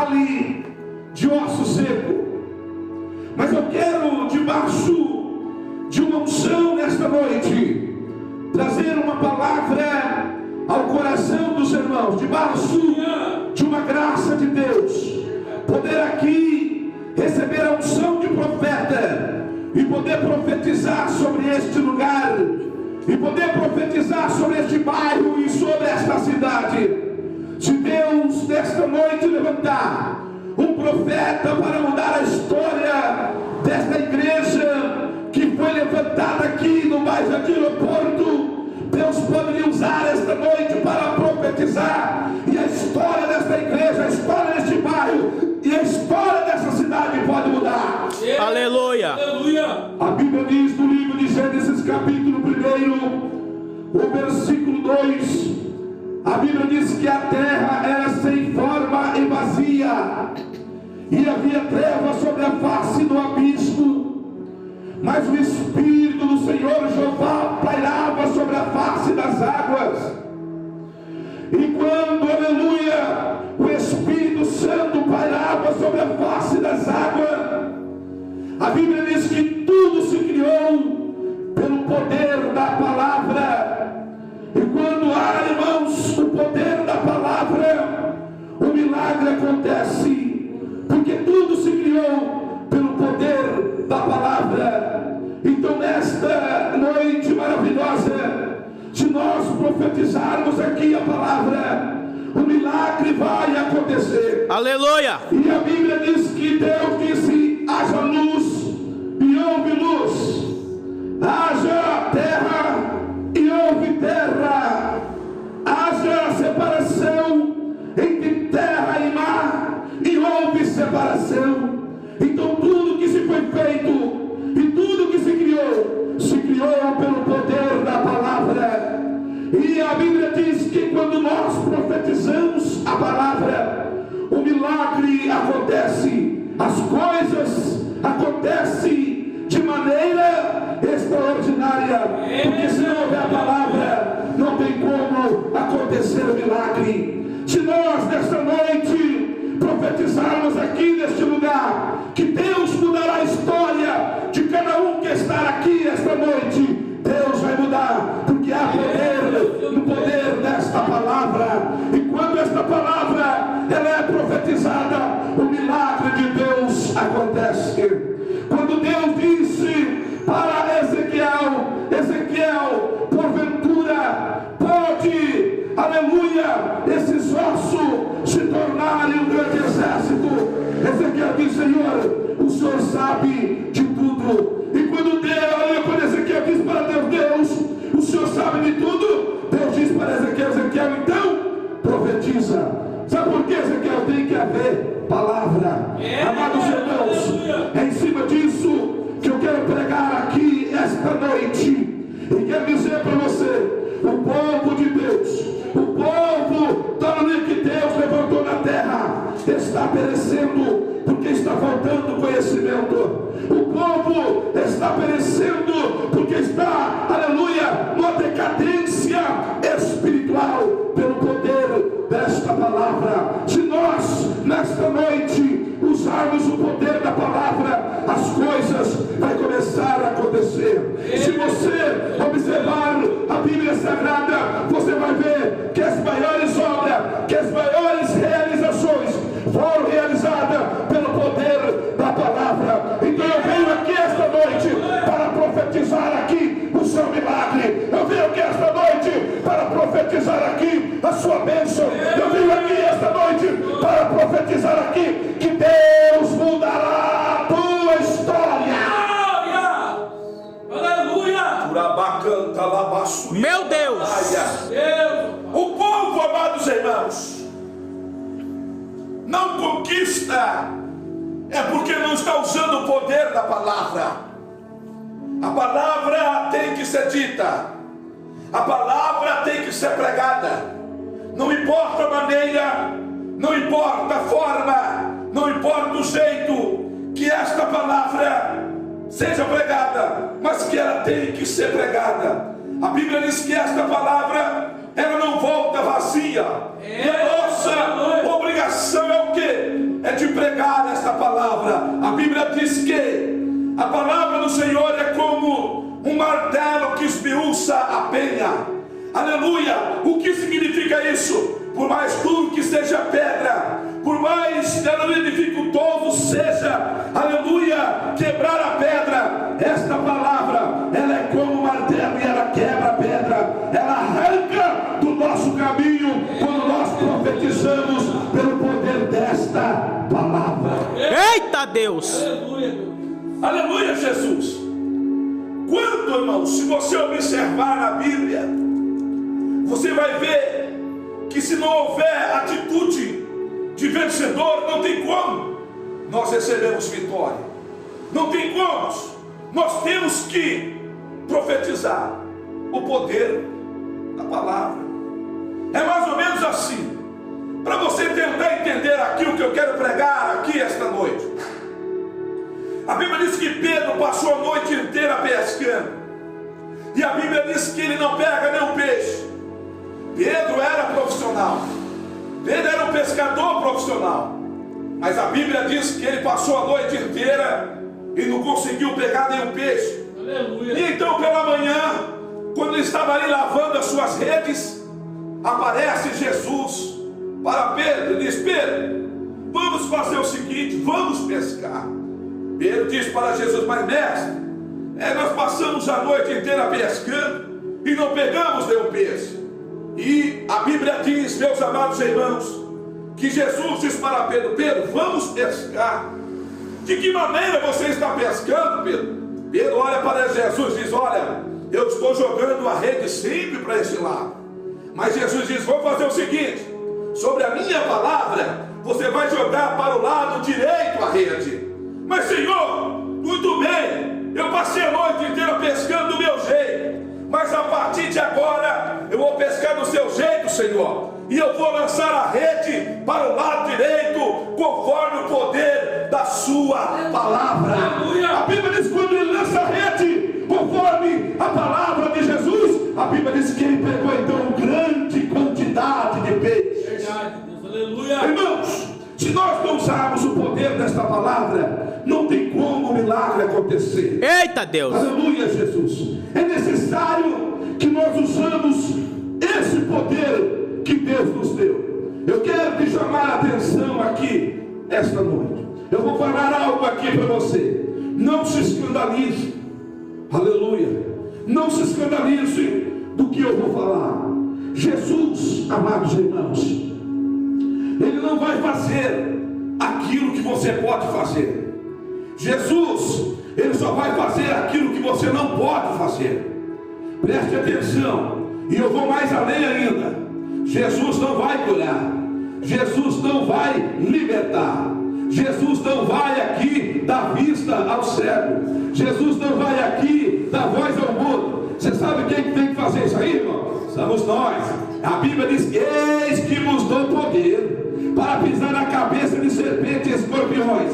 vale de osso seco. Mas eu quero, debaixo de uma unção nesta noite, trazer uma palavra ao coração dos irmãos, debaixo de uma graça de Deus, poder aqui receber a unção de profeta e poder profetizar sobre este lugar, e poder profetizar sobre este bairro e sobre esta cidade. Se Deus nesta noite levantar um profeta para mudar a história desta igreja que foi levantada aqui no bairro de Aeroporto, Deus pode lhe usar esta noite para profetizar, e a história desta igreja, a história deste bairro e a história dessa cidade pode mudar. Aleluia! A Bíblia diz no livro de Gênesis capítulo 1, o versículo 2, a Bíblia diz que a terra era sem forma e vazia, e havia trevas sobre a face do abismo, mas o Espírito do Senhor Jeová pairava sobre a face das águas. E quando, aleluia, o Espírito Santo pairava sobre a face das águas, a Bíblia diz que tudo se criou pelo poder da palavra. E quando há, irmãos, o poder da palavra, o milagre acontece, porque tudo se criou pelo poder da palavra. Então nesta noite maravilhosa, se nós profetizarmos aqui a palavra, o milagre vai acontecer. Aleluia! E a Bíblia diz que Deus disse: haja luz, e houve luz. Haja terra, e houve terra. Haja separação entre terra e mar, e houve separação. Então tudo que se foi feito e tudo que se criou pelo poder da palavra. E a Bíblia diz que quando nós profetizamos a palavra, o milagre acontece, as coisas acontecem de maneira extraordinária, porque se não houver a palavra, não tem como acontecer o milagre. Se nós nesta noite profetizarmos aqui neste lugar que Deus mudará a história de cada um que está aqui esta noite, Deus vai mudar, porque há poder no poder desta palavra. E quando esta palavra ela é profetizada, o milagre de Deus acontece. Quando Deus disse para Ezequiel, porventura pode, aleluia, esses ossos se tornarem um grande exército, Ezequiel disse: Senhor, o Senhor sabe de tudo. E quando Ezequiel diz para Deus, o Senhor sabe de tudo, Deus diz para Ezequiel, então profetiza. Sabe por que, Ezequiel? Tem que haver palavra. Amados irmãos, é em cima disso que eu quero pregar aqui esta noite. E quero dizer para você, o povo de Deus, o povo que Deus levantou na terra, está perecendo, porque está faltando conhecimento. O povo está perecendo, porque está, aleluia, numa decadência espiritual, pelo poder desta palavra. Se nós, nesta noite, usarmos o poder da palavra, as coisas vão começar a acontecer. Se você observar a Bíblia Sagrada, você vai ver que as maiores obras, que as maiores realizações foram realizadas pelo poder da palavra. Então eu venho aqui esta noite para profetizar aqui o seu milagre. Eu venho aqui esta noite para profetizar aqui a sua bênção. Eu venho aqui esta noite para profetizar aqui que Deus mudará a tua história. Aleluia! Meu Deus! O povo, amados irmãos, não conquista é porque não está usando o poder da palavra. A palavra tem que ser dita, a palavra tem que ser pregada. Não importa a maneira, não importa a forma, não importa o jeito que esta palavra seja pregada, mas que ela tem que ser pregada. A Bíblia diz que esta palavra, ela não volta vazia. E a nossa obrigação é o quê? de pregar esta palavra. A Bíblia diz que a palavra do Senhor é como um martelo que esmiuça a penha. Aleluia! O que significa isso? Por mais duro que seja a pedra, por mais dificultoso seja, aleluia, quebrar a pedra, esta palavra, ela é como um martelo e ela quebra a pedra, ela arranca do nosso caminho, quando nós profetizamos pelo poder desta palavra. Eita Deus! Aleluia, Jesus! Quando, irmão, se você observar na Bíblia, você vai ver que se não houver atitude de vencedor, não tem como nós recebermos vitória. Não tem como. Nós temos que profetizar o poder da palavra. É mais ou menos assim. Para você tentar entender aquilo que eu quero pregar aqui esta noite. A Bíblia diz que Pedro passou a noite inteira pescando. E a Bíblia diz que ele não pega nenhum peixe. Pedro era profissional. Pedro era um pescador profissional. Mas a Bíblia diz que ele passou a noite inteira e não conseguiu pegar nenhum peixe. Aleluia. E então pela manhã, quando ele estava ali lavando as suas redes, aparece Jesus para Pedro e diz: Pedro, vamos fazer o seguinte, vamos pescar. Pedro diz para Jesus: mas mestre, nós passamos a noite inteira pescando e não pegamos nenhum peixe. E a Bíblia diz, meus amados irmãos, que Jesus diz para Pedro: Pedro, vamos pescar. De que maneira você está pescando, Pedro? Pedro olha para Jesus e diz: olha, eu estou jogando a rede sempre para esse lado. Mas Jesus diz: vamos fazer o seguinte, sobre a minha palavra, você vai jogar para o lado direito a rede. Mas Senhor, muito bem, eu passei a noite inteira pescando do meu jeito, mas a partir de agora eu vou pescar do seu jeito, Senhor, e eu vou lançar a rede para o lado direito, conforme o poder da sua palavra. A Bíblia diz que quando ele lança a rede, conforme a palavra de Jesus, a Bíblia diz que ele pegou então grande quantidade de peixes. Verdade, Deus, aleluia. Irmãos, se nós não usarmos o poder desta palavra, não tem como o milagre acontecer. Eita Deus! Aleluia, Jesus! É necessário que nós usamos esse poder que Deus nos deu. Eu quero te chamar a atenção aqui esta noite. Eu vou falar algo aqui para você. Não se escandalize. Aleluia! Não se escandalize do que eu vou falar. Jesus, amados irmãos, Ele não vai fazer aquilo que você pode fazer. Jesus, Ele só vai fazer aquilo que você não pode fazer. Preste atenção, e eu vou mais além ainda. Jesus não vai curar, Jesus não vai libertar, Jesus não vai aqui dar vista ao cego, Jesus não vai aqui dar voz ao mudo. Você sabe quem tem que fazer isso aí, irmão? Somos nós. A Bíblia diz: eis que vos dou poder para pisar na cabeça de serpentes e escorpiões.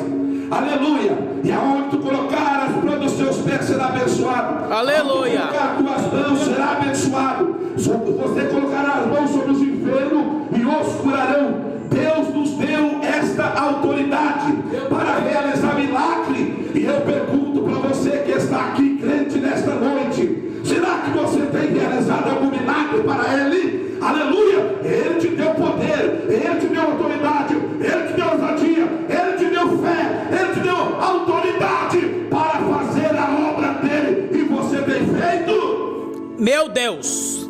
Aleluia. E aonde tu colocar as plantas dos teus pés será abençoado. Aleluia. Colocar tuas mãos será abençoado. Você colocará as mãos sobre os enfermos e os curarão. Deus nos deu esta autoridade para realizar milagre. E eu pergunto para você que está aqui crente nesta noite: será que você tem realizado algum milagre para Ele? Aleluia. Ele te deu poder, Ele te deu autoridade, Ele te deu ousadia, Ele te deu fé, Ele te deu autoridade para fazer a obra dele. E você tem feito? Meu Deus!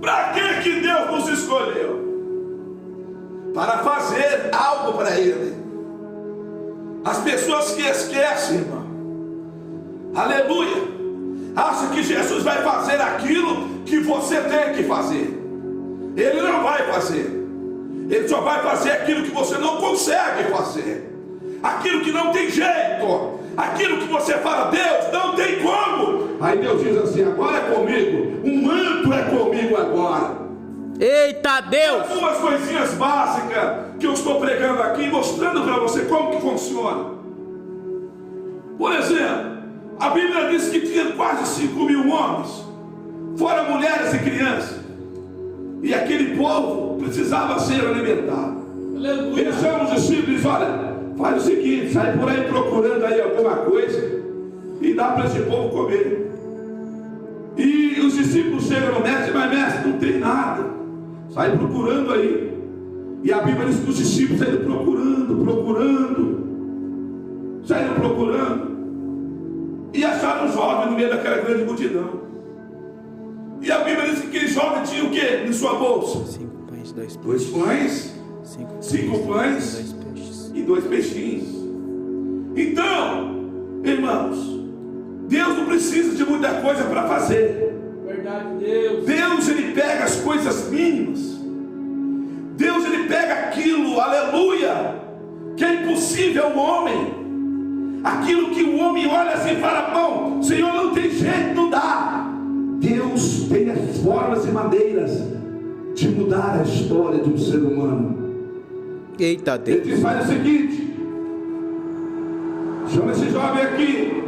Para que Deus nos escolheu? Para fazer algo para Ele. As pessoas que esquecem, irmão, aleluia, acham que Jesus vai fazer aquilo que você tem que fazer. Ele não vai fazer. Ele só vai fazer aquilo que você não consegue fazer, aquilo que não tem jeito, aquilo que você fala: Deus, não tem como. Aí Deus diz assim: agora é comigo, o manto é comigo agora. Eita Deus! Algumas coisinhas básicas que eu estou pregando aqui, mostrando para você como que funciona. Por exemplo, a Bíblia diz que tinha quase 5.000 homens, fora mulheres e crianças, e aquele povo precisava ser alimentado. Ele chama os discípulos e diz: olha, faz o seguinte, sai por aí procurando aí alguma coisa e dá para esse povo comer. E os discípulos chegam no mestre: mas mestre, não tem nada. Sai procurando aí. E a Bíblia diz que os discípulos saíram procurando, e acharam um jovem no meio daquela grande multidão. E a Bíblia diz que aquele jovem tinha o que em sua bolsa? 5 pães, 2 2 pães, 5 pães e 2 peixinhos. Então, irmãos, Deus não precisa de muita coisa para fazer. Verdade, Deus. Deus, ele pega as coisas mínimas. Deus, ele pega aquilo, aleluia, que é impossível ao homem. Aquilo que o homem olha assim e fala: bom, Senhor, não tem jeito, não dá. Deus tem as formas e maneiras de mudar a história de um ser humano. Eita Deus. Ele diz: faz o seguinte, chama esse jovem aqui,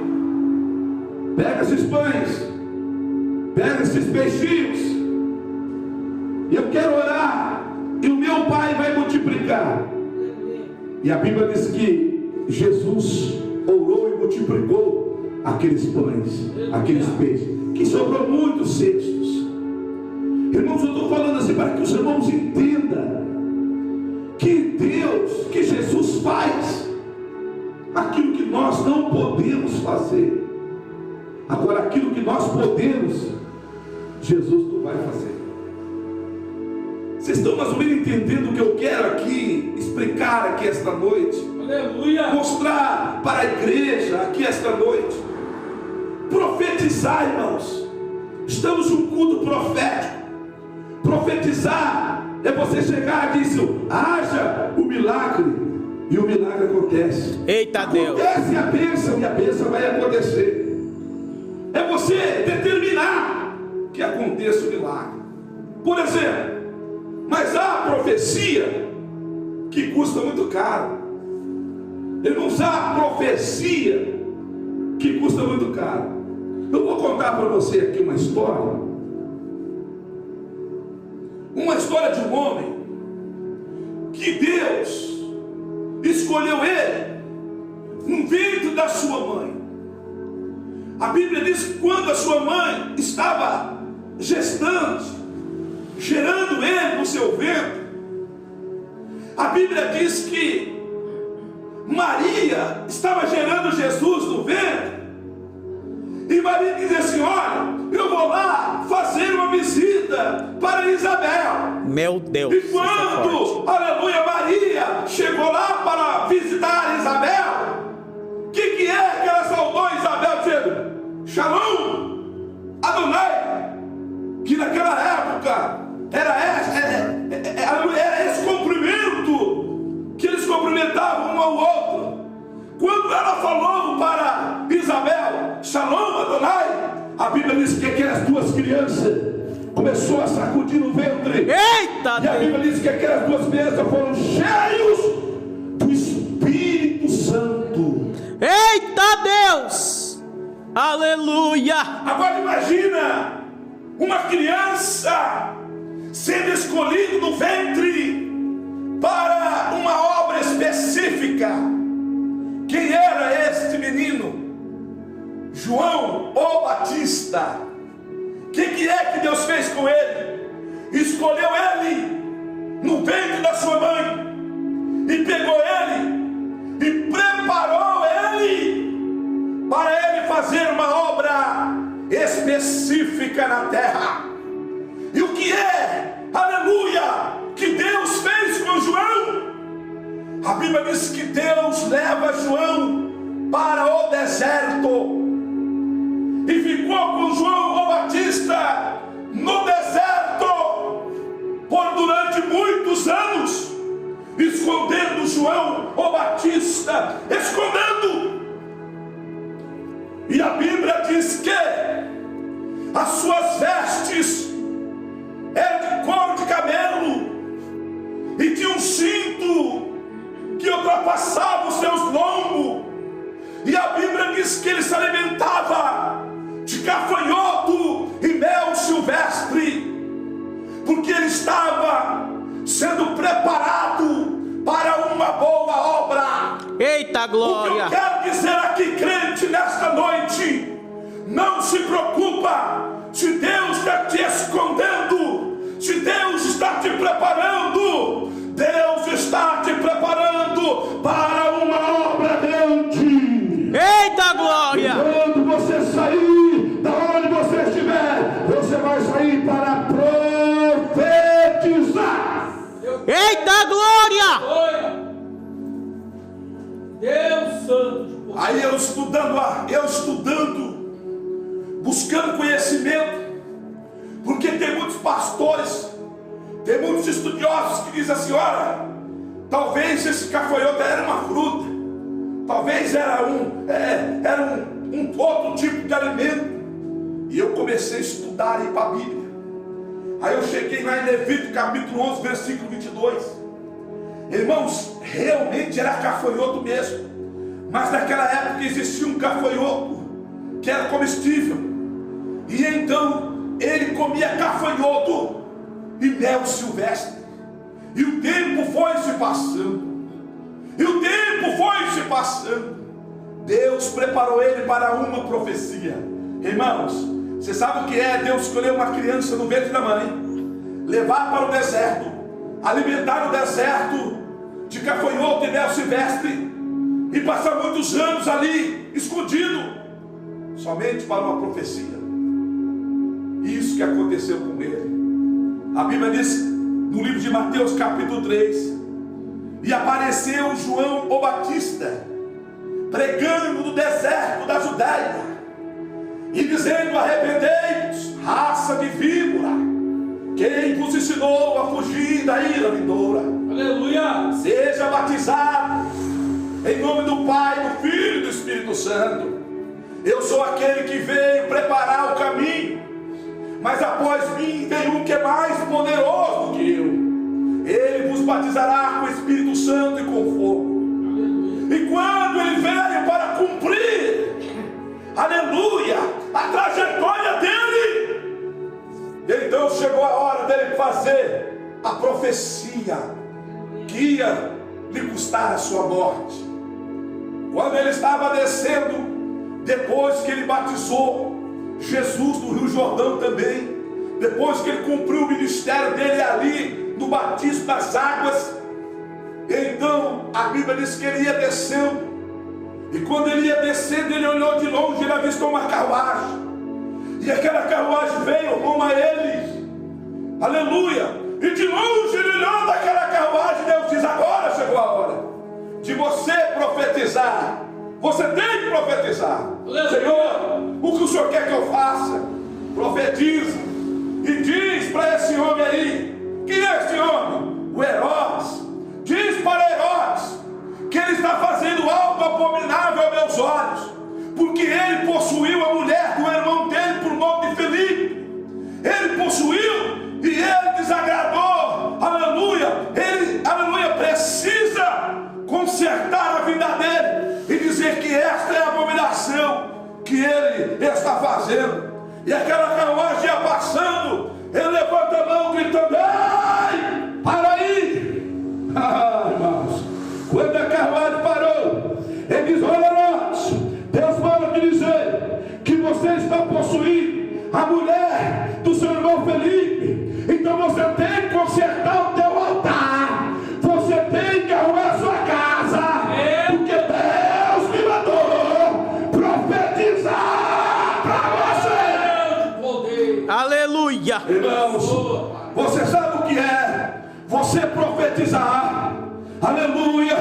pega esses pães, pega esses peixinhos, e eu quero orar, e o meu Pai vai multiplicar. E a Bíblia diz que Jesus orou e multiplicou aqueles pães, aqueles peixes, que sobrou muitos cestos. Irmãos, eu estou falando assim para que os irmãos entendam que Deus, que Jesus faz aquilo que nós não podemos fazer. Agora, aquilo que nós podemos, Jesus não vai fazer. Vocês estão mais ou menos entendendo o que eu quero aqui explicar aqui esta noite? Aleluia. Mostrar para a igreja aqui esta noite. Profetizar, irmãos. Estamos num culto profético. Profetizar é você chegar e dizer: haja o milagre, e o milagre acontece. Eita Deus. Acontece a bênção, e a bênção vai acontecer. É você determinar que aconteça o milagre. Por exemplo, mas há profecia que custa muito caro. Irmãos, há profecia que custa muito caro. Eu vou contar para você aqui uma história. Uma história de um homem que Deus escolheu ele no ventre da sua mãe. A Bíblia diz que quando a sua mãe estava gestante, gerando ele no seu ventre, a Bíblia diz que Maria estava gerando Jesus no ventre, e Maria diz assim: olha, eu vou lá fazer uma visita para Isabel. Meu Deus. E quando, aleluia, Maria chegou lá para visitar Isabel, o que é que ela saudou Isabel dizendo? Shalom, Adonai. Que naquela época era esse cumprimento que eles cumprimentavam um ao outro. Quando ela falou para Isabel, Shalom Adonai, a Bíblia diz que aquelas duas crianças começou a sacudir no ventre. Eita E a Bíblia Deus. diz que aquelas duas crianças foram cheios do Espírito Santo. Eita Deus. Aleluia. Agora imagina uma criança sendo escolhida no ventre para uma obra específica. Quem era este menino? João o Batista. O que é que Deus fez com ele? Escolheu ele no ventre da sua mãe, e pegou ele e preparou ele para ele fazer uma obra específica na terra. E o que é, aleluia, que Deus fez com João? A Bíblia diz que Deus leva João para o deserto, e ficou com João o Batista no deserto durante muitos anos, escondendo João o Batista, escondendo. E a Bíblia diz que as suas vestes eram de couro de camelo, e tinha um cinto que ultrapassava os seus lombos. E a Bíblia diz que ele se alimentava de gafanhoto e mel silvestre, porque ele estava sendo preparado para glória. O que eu quero dizer aqui, crente, nesta noite, não se preocupa se Deus está te escondendo, se Deus está te preparando. Deus está te preparando para uma obra grande. Eita glória. Quando você sair da onde você estiver, você vai sair para profetizar. Eita glória. Glória. Deus Santo. Aí eu estudando, buscando conhecimento, porque tem muitos pastores, tem muitos estudiosos que dizem assim: olha, talvez esse gafanhoto era uma fruta, talvez era um outro tipo de alimento. E eu comecei a estudar aí para a Bíblia. Aí eu cheguei lá em Levítico capítulo 11, versículo 22. Irmãos, realmente era gafanhoto mesmo. Mas naquela época existia um gafanhoto que era comestível. E então ele comia gafanhoto e mel silvestre. E o tempo foi se passando. Deus preparou ele para uma profecia. Irmãos, você sabe o que é Deus escolher uma criança no ventre da mãe, levar para o deserto, alimentar o deserto de gafanhoto e mel silvestre, e passar muitos anos ali escondido, somente para uma profecia. Isso que aconteceu com ele. A Bíblia diz no livro de Mateus capítulo 3: e apareceu João o Batista pregando no deserto da Judéia e dizendo: arrependei-vos, raça de víbora, quem vos ensinou a fugir da ira vindoura? Aleluia. Seja batizado em nome do Pai, do Filho e do Espírito Santo. Eu sou aquele que veio preparar o caminho, mas após mim vem um que é mais poderoso do que eu. Ele vos batizará com o Espírito Santo e com fogo. E quando ele veio para cumprir, aleluia, a trajetória dele, então chegou a hora dele fazer a profecia que ia lhe custar a sua morte. Quando ele estava descendo, depois que ele batizou Jesus no Rio Jordão também, depois que ele cumpriu o ministério dele ali no batismo das águas, então a Bíblia diz que ele ia descendo, e quando ele ia descendo, ele olhou de longe e ele avistou uma carruagem, e aquela carruagem veio rumo a ele, aleluia, e de longe ele olhou daquela carruagem. Deus diz: agora chegou a hora de você profetizar. Você tem que profetizar. Senhor, o que o Senhor quer que eu faça? Profetiza e diz para esse homem aí. Quem é esse homem? O Herodes. Diz para Herodes que ele está fazendo algo abominável aos meus olhos, porque ele possuiu a mulher do irmão dele por nome de Felipe. Ele possuiu e ele desagradou. Aleluia. Ele, aleluia, precisa consertar a vida dele e dizer que esta é a abominação que ele está fazendo. E aquela carruagem ia passando, ele levanta a mão gritando: ai, para aí. Irmãos, quando a carruagem parou, ele diz: olha nós, Deus manda te dizer que você está possuindo a mulher do seu irmão Felipe. Então você tem que consertar o teu altar, você tem que arrumar a sua casa, porque Deus me mandou profetizar para você. Aleluia. Irmãos, você sabe o que é você profetizar? Aleluia.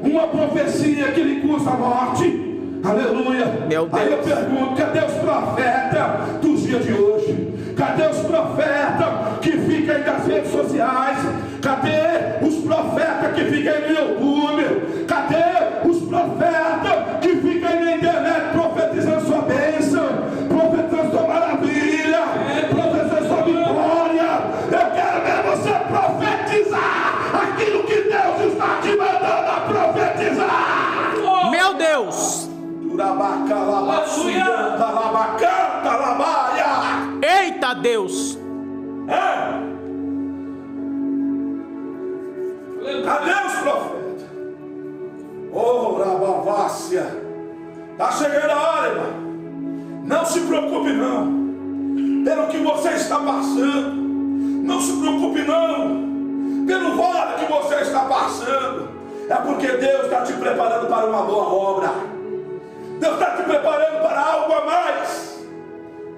Uma profecia que lhe custa a morte. Aleluia. Meu Deus. Aí eu pergunto: cadê os profetas dos dias de hoje? Cadê os profetas que ficam aí nas redes sociais? Cadê os profetas que ficam aí no YouTube? Cadê os profetas que ficam aí na internet profetizando sua bênção, profetizando sua maravilha, profetizando sua vitória? Eu quero ver você profetizar aquilo que Deus está te mandando a profetizar. Meu Deus. Eita Deus. Cadê os profetas? Oh, Rabavá, Está chegando a hora, irmão. Não se preocupe não pelo que você está passando. Não se preocupe não pelo vale que você está passando. É porque Deus está te preparando para uma boa obra. Deus está te preparando para algo a mais.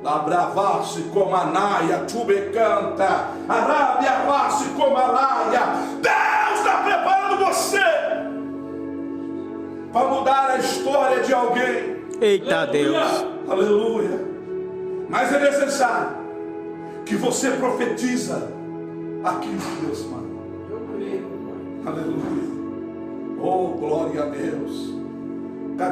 Labravasse como a naia, tubecanta, arabiavasse como a laia. Deus está preparando você para mudar a história de alguém. Eita Deus. Aleluia. Mas é necessário que você profetiza aquilo que Deus manda. Eu creio, Pai. Aleluia. Oh, glória a Deus.